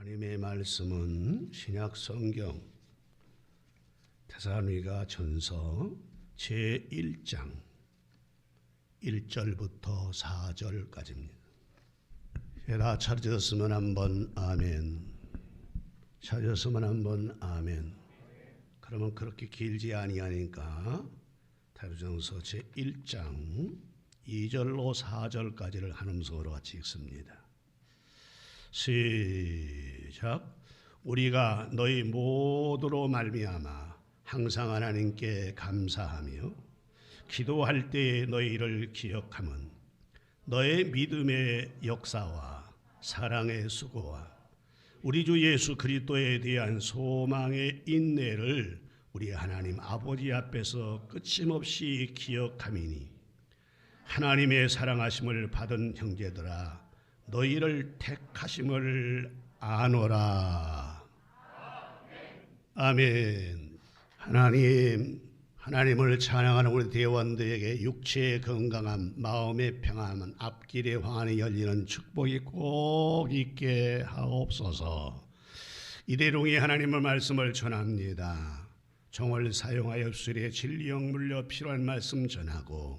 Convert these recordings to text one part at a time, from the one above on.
하나님의 말씀은 신약 성경 데살로니가 전서 제1장 1절부터 4절까지입니다. 다 찾으셨으면 한번 아멘. 찾으셨으면 한번 아멘. 그러면 그렇게 길지 아니하니까 데살로니가전서 제1장 2절로 4절까지를 한 음성으로 같이 읽습니다. 시작. 우리가 너희 모두로 말미암아 항상 하나님께 감사하며 기도할 때에 너희를 기억함은 너의 믿음의 역사와 사랑의 수고와 우리 주 예수 그리스도에 대한 소망의 인내를 우리 하나님 아버지 앞에서 끝임없이 기억함이니 하나님의 사랑하심을 받은 형제들아 너희를 택하심을 아노라. 아멘. 하나님을 찬양하는 우리 대원들에게 육체의 건강함, 마음의 평안함, 앞길의 황환이 열리는 축복이 꼭 있게 하옵소서. 이대롱이 하나님의 말씀을 전합니다. 종을 사용하여 수리의 진리형 물려 필요한 말씀 전하고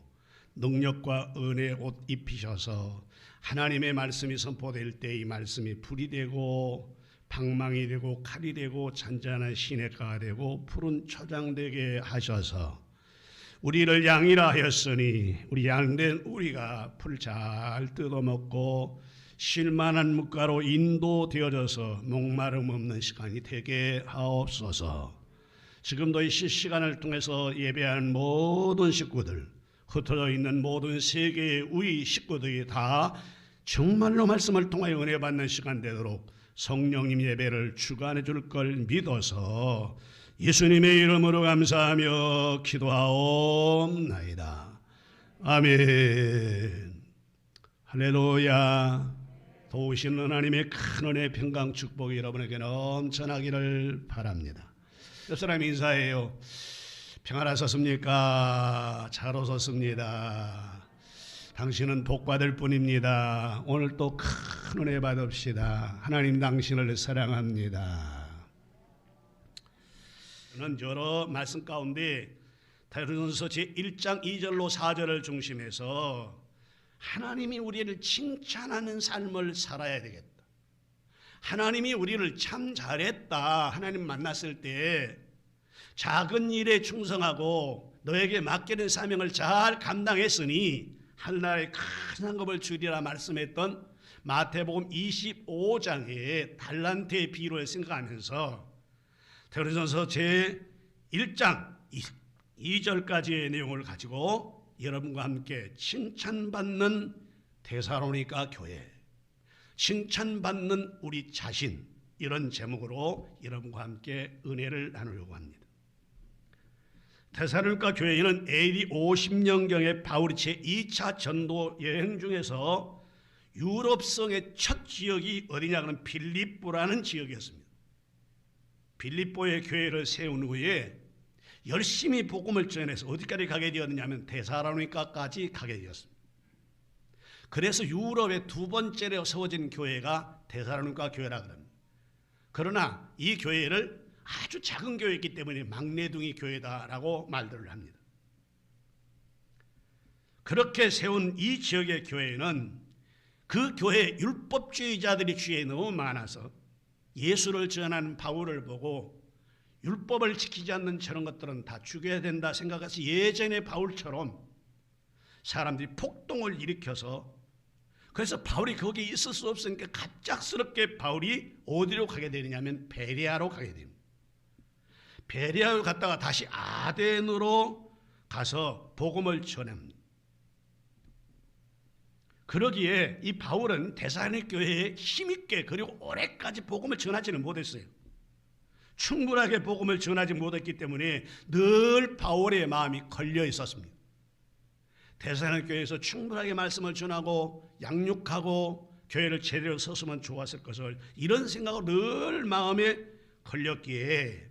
능력과 은혜의 옷 입히셔서 하나님의 말씀이 선포될 때 이 말씀이 불이 되고 방망이 되고 칼이 되고 잔잔한 시냇가가 되고 푸른 초장 되게 하셔서 우리를 양이라 하였으니 우리 양된 우리가 풀 잘 뜯어먹고 쉴만한 물가로 인도되어져서 목마름 없는 시간이 되게 하옵소서. 지금도 이 실시간을 통해서 예배하는 모든 식구들, 흩어져 있는 모든 세계의 우리 식구들이 다 정말로 말씀을 통하여 은혜 받는 시간 되도록 성령님 예배를 주관해 줄 걸 믿어서 예수님의 이름으로 감사하며 기도하옵나이다. 아멘. 할렐루야. 도우시는 하나님의 큰 은혜, 평강, 축복이 여러분에게 넘쳐나기를 바랍니다. 옆 사람 인사해요. 평안하셨습니까? 잘 오셨습니다. 당신은 복 받을 뿐입니다. 오늘 또 큰 은혜 받읍시다. 하나님 당신을 사랑합니다. 저는 여러 말씀 가운데 데살로니가전서 제1장 2절로 4절을 중심해서 하나님이 우리를 칭찬하는 삶을 살아야 되겠다. 하나님이 우리를 참 잘했다. 하나님 만났을 때 작은 일에 충성하고 너에게 맡겨진 사명을 잘 감당했으니 하늘나라의 큰 상급을 주리라 말씀했던 마태복음 25장의 달란트의 비유를 생각하면서 데살로니가전서 제1장 2절까지의 내용을 가지고 여러분과 함께 칭찬받는 데살로니가 교회, 칭찬받는 우리 자신, 이런 제목으로 여러분과 함께 은혜를 나누려고 합니다. 데살로니가 교회에는 AD 50년경에 바울이 제2차 전도 여행 중에서 유럽성의 첫 지역이 어디냐 하면 빌립보라는 지역이었습니다. 빌립보의 교회를 세운 후에 열심히 복음을 전해서 어디까지 가게 되었느냐면 데살로니가까지 가게 되었습니다. 그래서 유럽의 두 번째로 세워진 교회가 데살로니가 교회라 그럽니다. 그러나 이 교회를 아주 작은 교회이기 때문에 막내둥이 교회다라고 말들을 합니다. 그렇게 세운 이 지역의 교회는 그 교회 율법주의자들이 주위에 너무 많아서 예수를 전하는 바울을 보고 율법을 지키지 않는 저런 것들은 다 죽여야 된다 생각해서 예전의 바울처럼 사람들이 폭동을 일으켜서 그래서 바울이 거기에 있을 수 없으니까 갑작스럽게 바울이 어디로 가게 되느냐면 베레아로 가게 됩니다. 베레아로 갔다가 다시 아덴으로 가서 복음을 전합니다. 그러기에 이 바울은 데살로니가 교회에 힘있게 그리고 오래까지 복음을 전하지는 못했어요. 충분하게 복음을 전하지 못했기 때문에 늘 바울의 마음이 걸려 있었습니다. 데살로니가 교회에서 충분하게 말씀을 전하고 양육하고 교회를 제대로 섰으면 좋았을 것을 이런 생각으로 늘 마음에 걸렸기에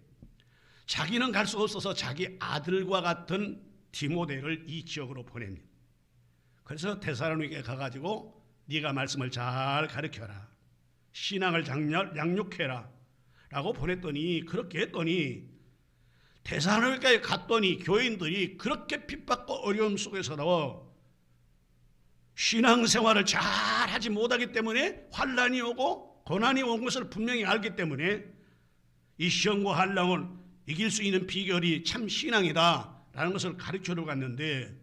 자기는 갈 수 없어서 자기 아들과 같은 디모데를 이 지역으로 보냅니다. 그래서 데살로니가에 가가지고 네가 말씀을 잘 가르쳐라. 신앙을 양육해라 라고 보냈더니, 그렇게 했더니 데살로니가에 갔더니 교인들이 그렇게 핍박과 어려움 속에서도 신앙생활을 잘 하지 못하기 때문에 환난이 오고 고난이 온 것을 분명히 알기 때문에 이 시험과 환난을 이길 수 있는 비결이 참 신앙이다 라는 것을 가르쳐주고 갔는데,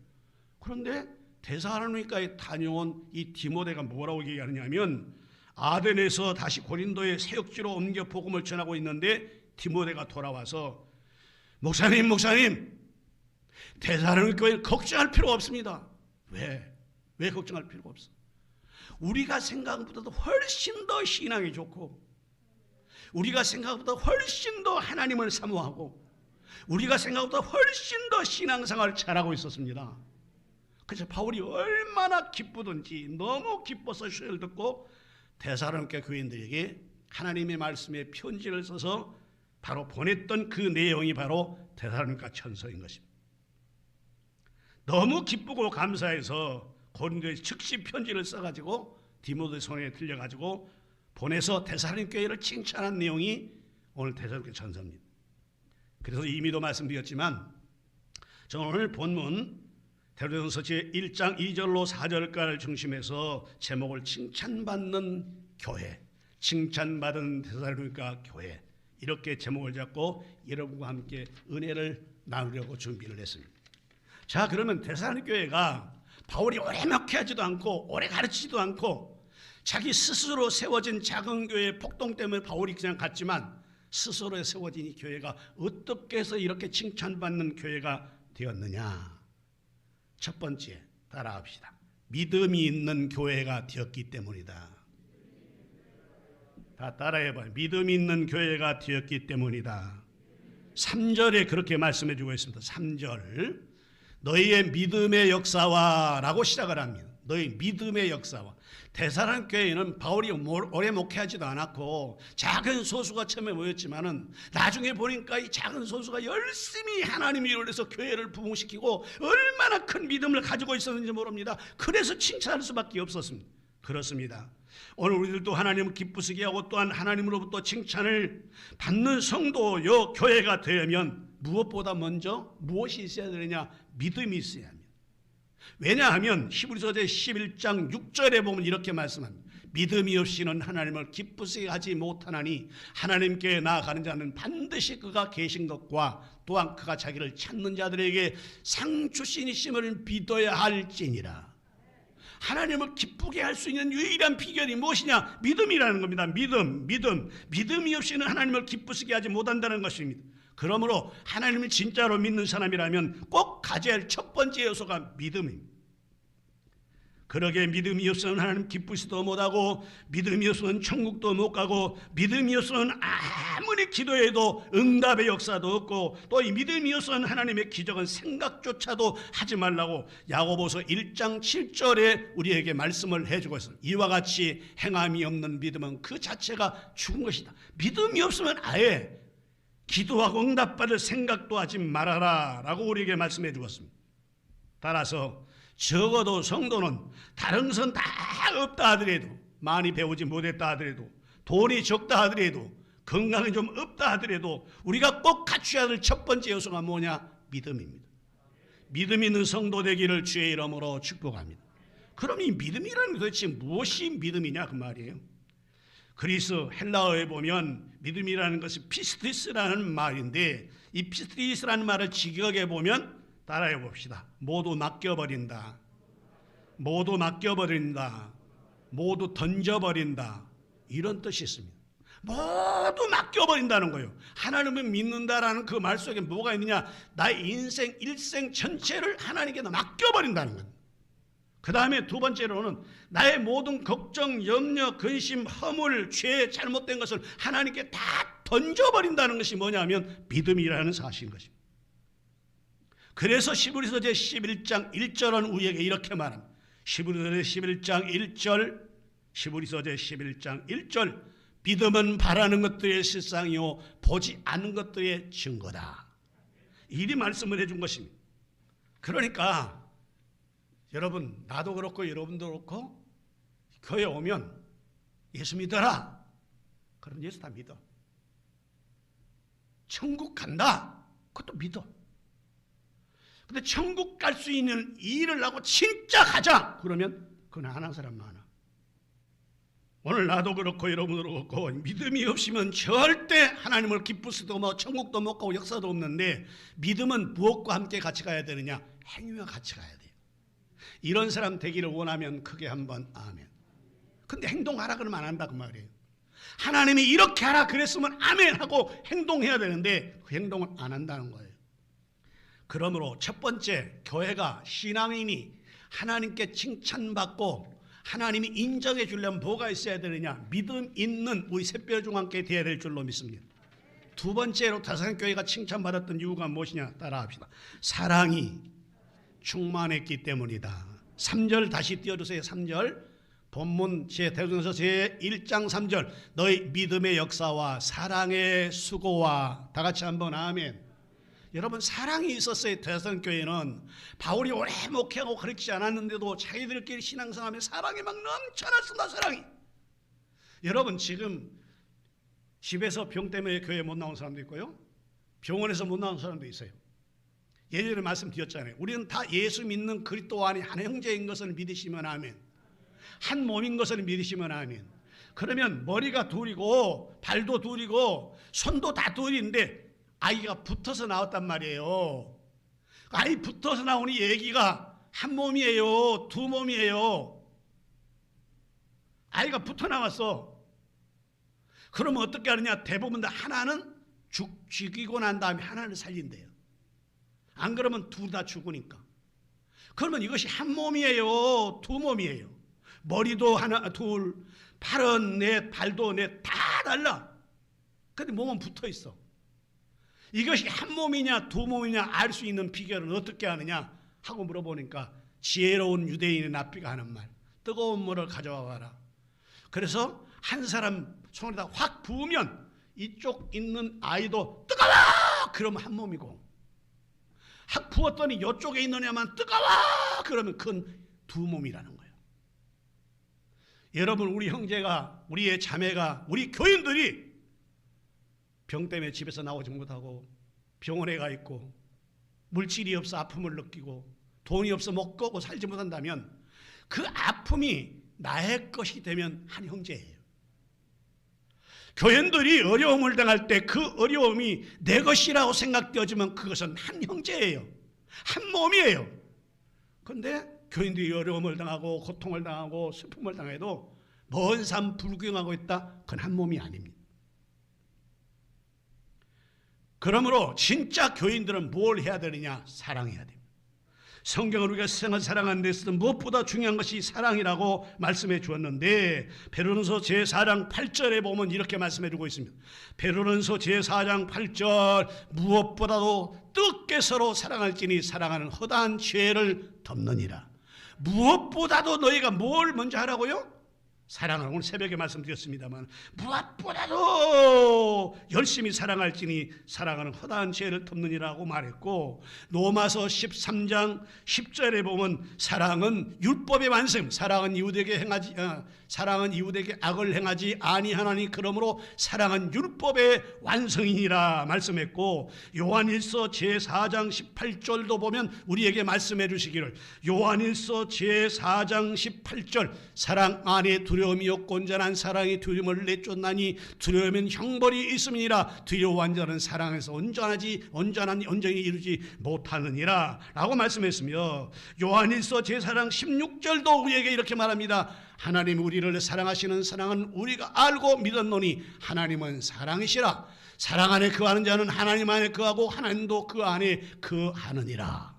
그런데 데살로니가에 다녀온 이 디모데가 뭐라고 얘기하느냐면, 아덴에서 다시 고린도의 세역지로 옮겨 복음을 전하고 있는데 디모데가 돌아와서 목사님 데살로니가에 걱정할 필요가 없습니다. 왜 걱정할 필요가 없어? 우리가 생각보다도 훨씬 더 신앙이 좋고, 우리가 생각보다 훨씬 더 하나님을 사모하고, 우리가 생각보다 훨씬 더 신앙생활을 잘하고 있었습니다. 그래서 바울이 얼마나 기쁘든지 너무 기뻐서 시를 듣고 데살로니가 교인들에게 하나님의 말씀에 편지를 써서 바로 보냈던 그 내용이 바로 데살로니가 전서인 것입니다. 너무 기쁘고 감사해서 고린도에 즉시 편지를 써가지고 디모데 손에 들려가지고 보내서 데살로니가 교회를 칭찬한 내용이 오늘 데살로니가 전서입니다. 그래서 이미도 말씀드렸지만 저는 오늘 본문 데살로니가서 제1장 2절로 4절까지를 중심해서 제목을 칭찬받는 교회, 칭찬받은 데살로니가 교회, 이렇게 제목을 잡고 여러분과 함께 은혜를 나누려고 준비를 했습니다. 자, 그러면 데살로니가 교회가 바울이 오래 목회하지도 않고 오래 가르치지도 않고 자기 스스로 세워진 작은 교회의 폭동 때문에 바울이 그냥 갔지만, 스스로 세워진 이 교회가 어떻게 해서 이렇게 칭찬받는 교회가 되었느냐? 첫 번째, 따라합시다. 믿음이 있는 교회가 되었기 때문이다. 다 따라해봐요. 믿음이 있는 교회가 되었기 때문이다. 3절에 그렇게 말씀해 주고 있습니다. 3절, 너희의 믿음의 역사와 라고 시작을 합니다. 너희 믿음의 역사와. 데살로니가 교회는 바울이 오래 목회하지도 않았고 작은 소수가 처음에 모였지만은 나중에 보니까 이 작은 소수가 열심히 하나님의 일을 해서 교회를 부흥시키고 얼마나 큰 믿음을 가지고 있었는지 모릅니다. 그래서 칭찬할 수밖에 없었습니다. 그렇습니다. 오늘 우리들도 하나님을 기쁘시게 하고 또한 하나님으로부터 칭찬을 받는 성도요 교회가 되려면 무엇보다 먼저 무엇이 있어야 되느냐? 믿음이 있어야 합니다. 왜냐하면 히브리서 11장 6절에 보면 이렇게 말씀합니다. 믿음이 없이는 하나님을 기쁘시게 하지 못하나니 하나님께 나아가는 자는 반드시 그가 계신 것과 또한 그가 자기를 찾는 자들에게 상 주시니심을 믿어야 할지니라. 하나님을 기쁘게 할 수 있는 유일한 비결이 무엇이냐? 믿음이라는 겁니다. 믿음이 없이는 하나님을 기쁘시게 하지 못한다는 것입니다. 그러므로 하나님을 진짜로 믿는 사람이라면 꼭 가져야 할 첫 번째 요소가 믿음입니다. 그러게 믿음이 없으면 하나님 기쁘시도 못하고, 믿음이 없으면 천국도 못 가고, 믿음이 없으면 아무리 기도해도 응답의 역사도 없고, 또 이 믿음이 없으면 하나님의 기적은 생각조차도 하지 말라고 야고보서 1장 7절에 우리에게 말씀을 해주고 있습니다. 이와 같이 행함이 없는 믿음은 그 자체가 죽은 것이다. 믿음이 없으면 아예 기도하고 응답받을 생각도 하지 말아라 라고 우리에게 말씀해 주었습니다. 따라서 적어도 성도는 다른 것은 다 없다 하더라도, 많이 배우지 못했다 하더라도, 돈이 적다 하더라도, 건강이 좀 없다 하더라도 우리가 꼭 갖춰야 될 첫 번째 요소가 뭐냐? 믿음입니다. 믿음 있는 성도 되기를 주의 이름으로 축복합니다. 그럼 이 믿음이라는 게 도대체 무엇이 믿음이냐 그 말이에요. 그리스 헬라어에 보면 믿음이라는 것이 피스티스라는 말인데, 이 피스티스라는 말을 직역해 보면 따라해 봅시다. 모두 맡겨버린다, 모두 맡겨버린다, 모두 던져버린다, 이런 뜻이 있습니다. 모두 맡겨버린다는 거예요. 하나님을 믿는다라는 그 말 속에 뭐가 있느냐? 나의 인생 일생 전체를 하나님께 맡겨버린다는 겁니다. 그 다음에 두 번째로는 나의 모든 걱정, 염려, 근심, 허물, 죄, 잘못된 것을 하나님께 다 던져버린다는 것이 뭐냐면 믿음이라는 사실인 것입니다. 그래서 히브리서 제11장 1절은 우리에게 이렇게 말합니다. 히브리서 제11장 1절, 히브리서 제11장 1절, 믿음은 바라는 것들의 실상이요 보지 않은 것들의 증거다. 이리 말씀을 해준 것입니다. 그러니까 여러분, 나도 그렇고 여러분도 그렇고 교회 오면 예수 믿어라. 그럼 예수 다 믿어. 천국 간다. 그것도 믿어. 근데 천국 갈 수 있는 일을 하고 진짜 가자. 그러면 그건 안 하는 사람 많아. 오늘 나도 그렇고 여러분도 그렇고 믿음이 없으면 절대 하나님을 기쁠 수도 없고 천국도 못 가고 역사도 없는데, 믿음은 무엇과 함께 같이 가야 되느냐? 행위와 같이 가야 돼요. 이런 사람 되기를 원하면 크게 한번 아멘. 근데 행동하라 그러면 안 한다 그 말이에요. 하나님이 이렇게 하라 그랬으면 아멘 하고 행동해야 되는데 그 행동을 안 한다는 거예요. 그러므로 첫 번째, 교회가 신앙인이 하나님께 칭찬받고 하나님이 인정해 주려면 뭐가 있어야 되느냐? 믿음 있는 우리 새별중앙교회 되어야 될 줄로 믿습니다. 두 번째로 다산교회가 칭찬받았던 이유가 무엇이냐? 따라합시다. 사랑이 충만했기 때문이다. 3절 다시 띄워주세요. 3절 본문 대전서 제1장 3절 너희 믿음의 역사와 사랑의 수고와, 다 같이 한번 아멘. 여러분, 사랑이 있었어요. 대전교회는 바울이 오래 목회하고 가르치지 않았는데도 자기들끼리 신앙생활하며 사랑이 막 넘쳐났습니다. 사랑이. 여러분, 지금 집에서 병 때문에 교회 못 나온 사람도 있고요, 병원에서 못 나온 사람도 있어요. 예전에 말씀드렸잖아요. 우리는 다 예수 믿는 그리스도 안에 한 형제인 것을 믿으시면 아멘. 한 몸인 것을 믿으시면 아멘. 그러면 머리가 둘이고 발도 둘이고 손도 다 둘인데 아이가 붙어서 나왔단 말이에요. 아이 붙어서 나오니 얘기가 한 몸이에요, 두 몸이에요. 아이가 붙어 나왔어. 그러면 어떻게 하느냐? 대부분 다 하나는 죽이고 난 다음에 하나를 살린대요. 안 그러면 둘 다 죽으니까. 그러면 이것이 한 몸이에요, 두 몸이에요? 머리도 하나, 둘, 팔은 넷, 발도 넷, 다 달라. 근데 몸은 붙어 있어. 이것이 한 몸이냐 두 몸이냐 알 수 있는 비결은 어떻게 하느냐 하고 물어보니까 지혜로운 유대인의 납비가 하는 말, 뜨거운 물을 가져와 봐라. 그래서 한 사람 손에다 확 부으면 이쪽 있는 아이도 뜨거워! 그러면 한 몸이고, 확 부었더니 이쪽에 있는 애만 뜨거워! 그러면 그건 두 몸이라는 거예요. 여러분, 우리 형제가, 우리의 자매가, 우리 교인들이 병 때문에 집에서 나오지 못하고 병원에 가 있고 물질이 없어 아픔을 느끼고 돈이 없어 먹고 살지 못한다면 그 아픔이 나의 것이 되면 한 형제예요. 교인들이 어려움을 당할 때 그 어려움이 내 것이라고 생각되어지면 그것은 한 형제예요. 한 몸이에요. 그런데 교인들이 어려움을 당하고 고통을 당하고 슬픔을 당해도 먼 산 불구경하고 있다? 그건 한 몸이 아닙니다. 그러므로 진짜 교인들은 뭘 해야 되느냐? 사랑해야 됩니다. 성경을 우리가 세상을 사랑하는 데서 무엇보다 중요한 것이 사랑이라고 말씀해 주었는데, 베드로전서 제4장 8절에 보면 이렇게 말씀해 주고 있습니다. 베드로전서 제4장 8절 무엇보다도 뜨겁게 서로 사랑할지니 사랑하는 허다한 죄를 덮느니라. 무엇보다도 너희가 뭘 먼저 하라고요? 사랑을. 오늘 새벽에 말씀드렸습니다만 무엇보다도 열심히 사랑할지니 사랑하는 허다한 죄를 덮느니라고 말했고, 로마서 13장 10절에 보면 사랑은 율법의 완성, 사랑은 이웃에게 악을 행하지 아니하나니 그러므로 사랑은 율법의 완성이니라 말씀했고, 요한일서 제4장 18절도 보면 우리에게 말씀해 주시기를, 요한일서 제4장 18절 사랑 안에 두려움이 없고 온전한 사랑이 두려움을 내쫓나니 두려움은 형벌이 있음이니라. 두려워한 자는 사랑에서 온전히 이루지 못하느니라 라고 말씀했으며, 요한일서 제4장 16절도 우리에게 이렇게 말합니다. 하나님 우리를 사랑하시는 사랑은 우리가 알고 믿었노니 하나님은 사랑이시라. 사랑 안에 거하는 자는 하나님 안에 거하고 하나님도 그 안에 거하느니라.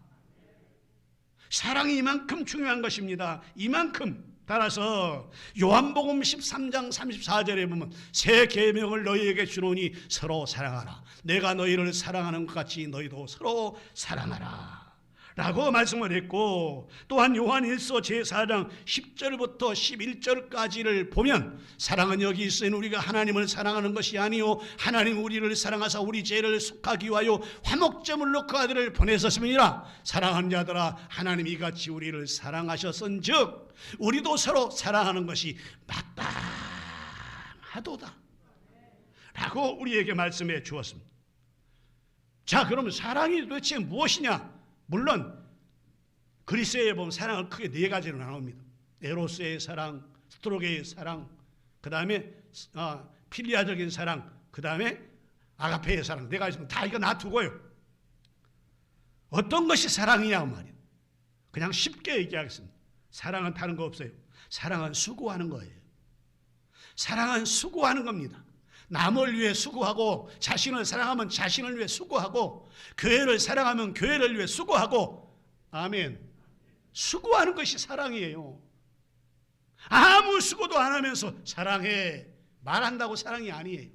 사랑이 이만큼 중요한 것입니다. 이만큼. 따라서 요한복음 13장 34절에 보면 새 계명을 너희에게 주노니 서로 사랑하라. 내가 너희를 사랑하는 것 같이 너희도 서로 사랑하라 라고 말씀을 했고, 또한 요한일서 제4장 10절부터 11절까지를 보면 사랑은 여기 있으니 우리가 하나님을 사랑하는 것이 아니요 하나님 우리를 사랑하사 우리 죄를 속하기 위하여 화목제물로 그 아들을 보내셨음이니라. 사랑하는 자들아, 하나님이 이같이 우리를 사랑하셨은즉 우리도 서로 사랑하는 것이 맞다 하도다 라고 우리에게 말씀해 주었습니다. 자, 그러면 사랑이 도대체 무엇이냐? 물론 그리스어에 보면 사랑을 크게 네 가지로 나눕니다. 에로스의 사랑, 스트로게의 사랑, 그 다음에 필리아적인 사랑, 그 다음에 아가페의 사랑. 네 가지 다 이거 놔두고요. 어떤 것이 사랑이냐 말이에요. 그냥 쉽게 얘기하겠습니다. 사랑은 다른 거 없어요. 사랑은 수고하는 거예요. 사랑은 수고하는 겁니다. 남을 위해 수고하고, 자신을 사랑하면 자신을 위해 수고하고, 교회를 사랑하면 교회를 위해 수고하고, 아멘. 수고하는 것이 사랑이에요. 아무 수고도 안 하면서 사랑해 말한다고 사랑이 아니에요.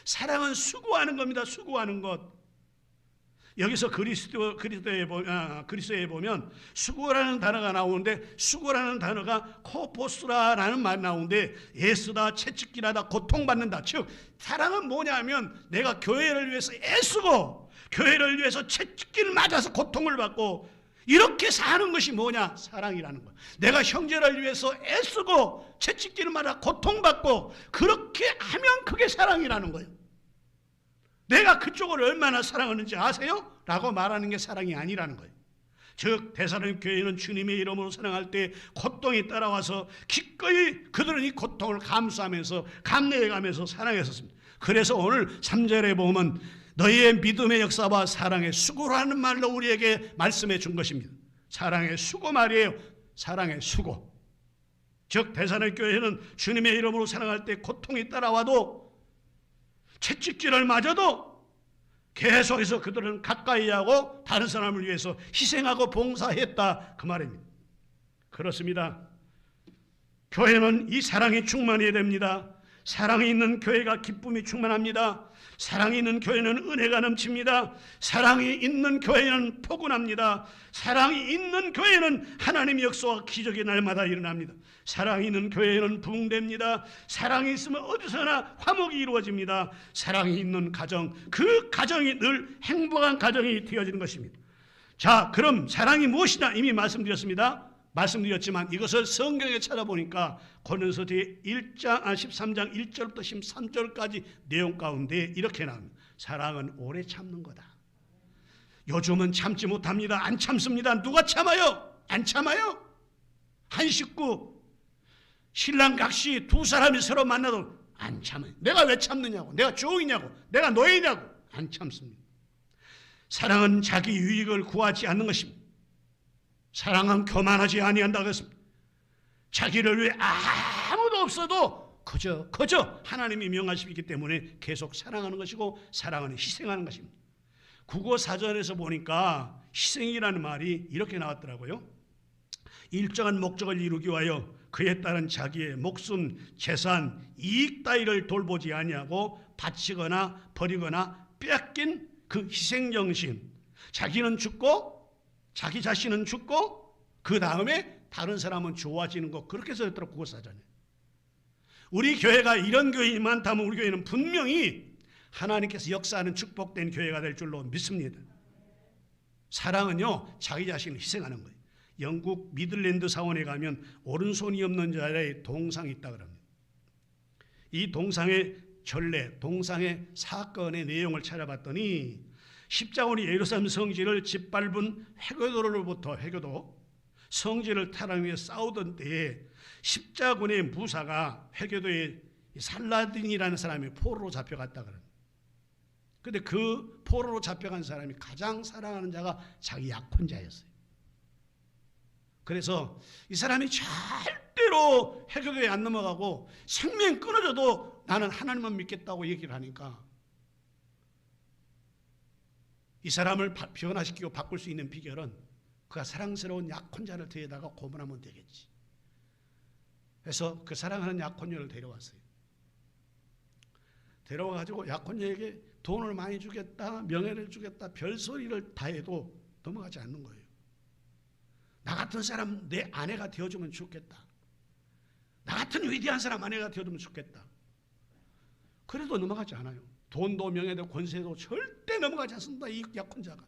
사랑은 수고하는 겁니다. 수고하는 것. 여기서 그리스도에 보면 수고라는 단어가 나오는데, 수고라는 단어가 코포스라라는 말이 나오는데, 애쓰다, 채찍질하다, 고통받는다. 즉 사랑은 뭐냐면 내가 교회를 위해서 애쓰고 교회를 위해서 채찍질을 맞아서 고통을 받고 이렇게 사는 것이 뭐냐? 사랑이라는 거야. 내가 형제를 위해서 애쓰고 채찍질을 맞아 고통받고 그렇게 하면 그게 사랑이라는 거예요. 내가 그쪽을 얼마나 사랑하는지 아세요? 라고 말하는 게 사랑이 아니라는 거예요. 즉 데살로니가 교회는 주님의 이름으로 사랑할 때 고통이 따라와서 기꺼이 그들은 이 고통을 감수하면서 감내해가면서 사랑했었습니다. 그래서 오늘 3절에 보면 너희의 믿음의 역사와 사랑의 수고라는 말로 우리에게 말씀해 준 것입니다. 사랑의 수고 말이에요. 사랑의 수고. 즉 데살로니가 교회는 주님의 이름으로 사랑할 때 고통이 따라와도 채찍질을 맞아도 계속해서 그들은 가까이 하고 다른 사람을 위해서 희생하고 봉사했다, 그 말입니다. 그렇습니다. 교회는 이 사랑이 충만해야 됩니다. 사랑이 있는 교회가 기쁨이 충만합니다. 사랑이 있는 교회는 은혜가 넘칩니다. 사랑이 있는 교회는 포근합니다. 사랑이 있는 교회는 하나님의 역사와 기적이 날마다 일어납니다. 사랑이 있는 교회는 부흥됩니다. 사랑이 있으면 어디서나 화목이 이루어집니다. 사랑이 있는 가정, 그 가정이 늘 행복한 가정이 되어지는 것입니다. 자, 그럼 사랑이 무엇이냐? 이미 말씀드렸지만 이것을 성경에 찾아보니까 고린도서 13장 1절부터 13절까지 내용 가운데 이렇게 나옵니다. 사랑은 오래 참는 거다. 요즘은 참지 못합니다. 안 참습니다. 누가 참아요? 안 참아요? 한 식구 신랑 각시 두 사람이 서로 만나도 안 참아요. 내가 왜 참느냐고, 내가 종이냐고, 내가 노예냐고, 안 참습니다. 사랑은 자기 유익을 구하지 않는 것입니다. 사랑은 교만하지 아니한다고 했습니다. 자기를 위해 아무도 없어도 그저 하나님이 명하시기 때문에 계속 사랑하는 것이고, 사랑은 희생하는 것입니다. 국어 사전에서 보니까 희생이라는 말이 이렇게 나왔더라고요. 일정한 목적을 이루기 위하여 그에 따른 자기의 목숨, 재산, 이익 따위를 돌보지 아니하고 바치거나 버리거나 빼앗긴 그 희생정신, 자기는 죽고 자기 자신은 죽고 그 다음에 다른 사람은 좋아지는 것, 그렇게 써있더라고요, 국어사전에. 우리 교회가 이런 교인이 많다면 우리 교회는 분명히 하나님께서 역사하는 축복된 교회가 될 줄로 믿습니다. 사랑은요, 자기 자신을 희생하는 거예요. 영국 미들랜드 사원에 가면 오른손이 없는 자의 동상이 있다 그럽니다. 이 동상의 전례, 동상의 사건의 내용을 찾아봤더니 십자군이 예루살렘 성지를 짓밟은 해교도로부터 성지를 탈환하기 위해 싸우던 때에 십자군의 무사가 해교도의 살라딘이라는 사람이 포로로 잡혀갔다 그럽니다. 그런데 그 포로로 잡혀간 사람이 가장 사랑하는 자가 자기 약혼자였어요. 그래서 이 사람이 절대로 해교도에 안 넘어가고 생명 끊어져도 나는 하나님만 믿겠다고 얘기를 하니까 이 사람을 변화시키고 바꿀 수 있는 비결은 그가 사랑스러운 약혼자를 데려다가 고문하면 되겠지. 그래서 그 사랑하는 약혼녀를 데려왔어요. 데려와가지고 약혼녀에게 돈을 많이 주겠다, 명예를 주겠다, 별소리를 다 해도 넘어가지 않는 거예요. 나 같은 사람 내 아내가 되어주면 좋겠다. 나 같은 위대한 사람 아내가 되어주면 좋겠다. 그래도 넘어가지 않아요. 돈도 명예도 권세도 절대 넘어가지 않습니다, 이 약혼자가.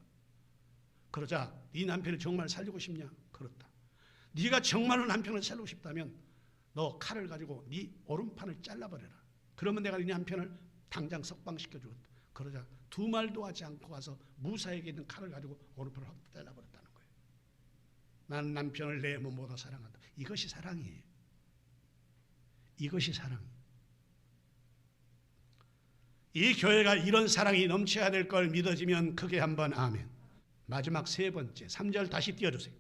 그러자 네 남편을 정말 살리고 싶냐? 그렇다. 네가 정말로 남편을 살리고 싶다면 너 칼을 가지고 네 오른팔을 잘라버려라. 그러면 내가 이 남편을 당장 석방시켜 주겠다. 그러자 두 말도 하지 않고 와서 무사에게 있는 칼을 가지고 오른팔을 확 잘라버렸다는 거예요. 나는 남편을 내 몸보다 사랑한다. 이것이 사랑이에요. 이것이 사랑이에요. 이 교회가 이런 사랑이 넘쳐야 될 걸 믿어지면 크게 한번 아멘. 마지막 세 번째 3절 다시 띄워주세요.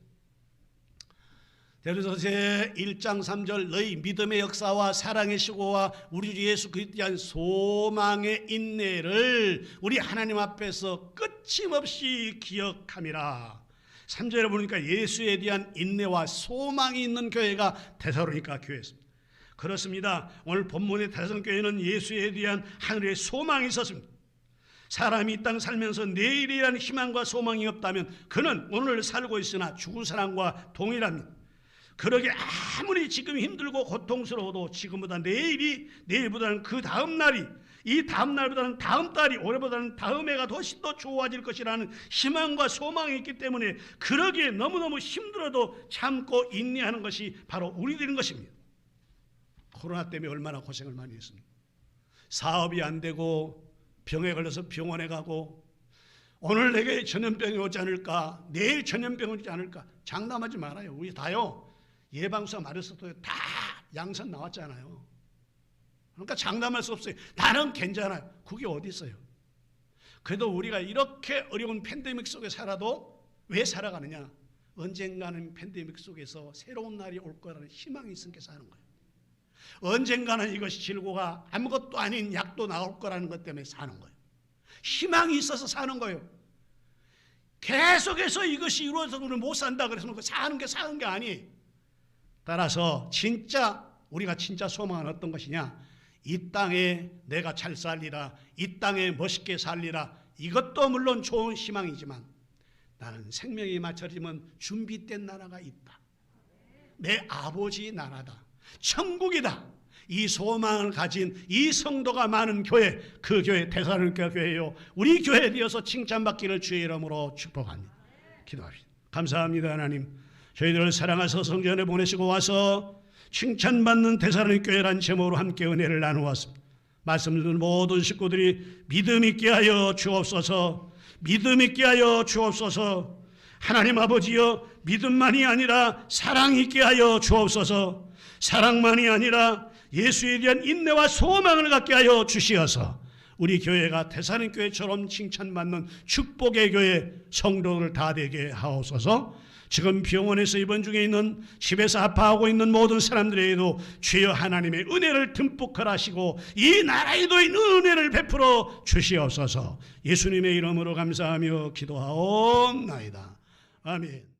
데르서세 1장 3절 너희 믿음의 역사와 사랑의 시고와 우리 주 예수 그리스도에 대한 소망의 인내를 우리 하나님 앞에서 끊임없이 기억함이라. 3절에 보니까 예수에 대한 인내와 소망이 있는 교회가 데살로니가 교회였습니다. 그렇습니다. 오늘 본문의 데살로니가교회는 예수에 대한 하늘의 소망이 있었습니다. 사람이 이 땅 살면서 내일이라는 희망과 소망이 없다면 그는 오늘 살고 있으나 죽은 사람과 동일합니다. 그러게 아무리 지금 힘들고 고통스러워도 지금보다 내일보다는 그 다음 날이, 이 다음 날보다는 다음 달이, 올해보다는 다음 해가 훨씬 더 좋아질 것이라는 희망과 소망이 있기 때문에 그러기에 너무너무 힘들어도 참고 인내하는 것이 바로 우리들인 것입니다. 코로나 때문에 얼마나 고생을 많이 했습니까? 사업이 안 되고 병에 걸려서 병원에 가고 오늘 내게 전염병이 오지 않을까, 내일 전염병이 오지 않을까. 장담하지 말아요. 우리 다요. 예방주사 맞았어도 다 양선 나왔잖아요. 그러니까 장담할 수 없어요. 나는 괜찮아요. 그게 어디 있어요? 그래도 우리가 이렇게 어려운 팬데믹 속에 살아도 왜 살아가느냐? 언젠가는 팬데믹 속에서 새로운 날이 올 거라는 희망이 있으니까 사는 거예요. 언젠가는 이것이 질고가 아무것도 아닌 약도 나올 거라는 것 때문에 사는 거예요. 희망이 있어서 사는 거예요. 계속해서 이것이 이루어져서 우리는 못 산다 그래서 사는 게 아니에요. 따라서 우리가 진짜 소망은 어떤 것이냐? 이 땅에 내가 잘 살리라, 이 땅에 멋있게 살리라. 이것도 물론 좋은 희망이지만 나는 생명이 맞춰지면 준비된 나라가 있다. 내 아버지 나라다. 천국이다. 이 소망을 가진 이 성도가 많은 교회, 그 교회 데살로니가 교회요. 우리 교회에 이어서 칭찬받기를 주의 이름으로 축복합니다. 기도합시다. 감사합니다. 하나님. 저희들을 사랑하셔서 성전에 보내시고 와서 칭찬받는 데살로니가 교회란 제목으로 함께 은혜를 나누었습니다. 말씀 듣는 모든 식구들이 믿음 있게 하여 주옵소서. 믿음 있게 하여 주옵소서. 하나님 아버지여, 믿음만이 아니라 사랑 있게 하여 주옵소서. 사랑만이 아니라 예수에 대한 인내와 소망을 갖게 하여 주시어서 우리 교회가 데살로니가 교회처럼 칭찬받는 축복의 교회 성도들 다 되게 하옵소서. 지금 병원에서 입원 중에 있는, 집에서 아파하고 있는 모든 사람들에게도 주여 하나님의 은혜를 듬뿍 허락하시고 이 나라에도 있는 은혜를 베풀어 주시옵소서. 예수님의 이름으로 감사하며 기도하옵나이다. 아멘.